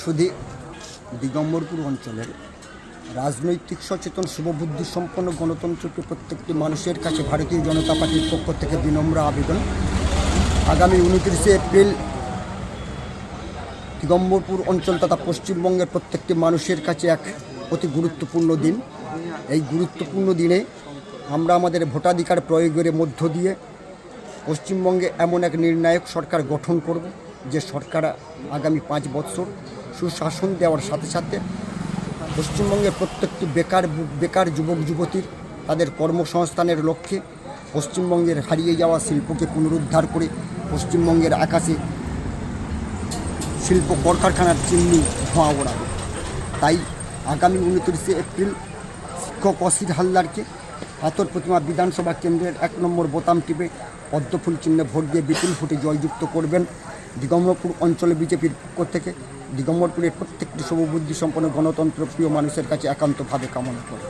শুধু দিগম্বরপুর অঞ্চলের রাজনৈতিক সচেতন শুভবুদ্ধি সম্পন্ন গণতন্ত্রকে প্রত্যেকটি মানুষের কাছে ভারতীয় জনতা পার্টির পক্ষ থেকে বিনম্র আবেদন। আগামী 29শে এপ্রিল দিগম্বরপুর অঞ্চল তথা পশ্চিমবঙ্গের প্রত্যেকটি মানুষের কাছে এক অতি গুরুত্বপূর্ণ দিন। এই গুরুত্বপূর্ণ দিনে আমরা আমাদের ভোটাধিকার প্রয়োগের মধ্য দিয়ে পশ্চিমবঙ্গে এমন এক নির্ণায়ক সরকার গঠন করব, যে সরকার আগামী 5 বছর সুশাসন দেওয়ার সাথে সাথে পশ্চিমবঙ্গের প্রত্যেকটি বেকার যুবক যুবতীর তাদের কর্মসংস্থানের লক্ষ্যে পশ্চিমবঙ্গের হারিয়ে যাওয়া শিল্পকে পুনরুদ্ধার করে পশ্চিমবঙ্গের আকাশে শিল্প কলকারখানার চিমনি ধোঁয়া ওড়াবে। তাই আগামী 29শে এপ্রিল শিক্ষক অসির হালদারকে পাথর প্রতিমা বিধানসভা কেন্দ্রের 1 নম্বর বোতাম টিপে পদ্মফুল চিহ্নে ভোট দিয়ে বিপুল ভোটে জয়যুক্ত করবেন। দিগম্বরপুর অঞ্চলে বিজেপির পক্ষ থেকে দিগম্বরপুরের প্রত্যেকটি শুভবুদ্ধি সম্পন্ন গণতন্ত্র প্রিয় মানুষের কাছে একান্তভাবে কামনা করে।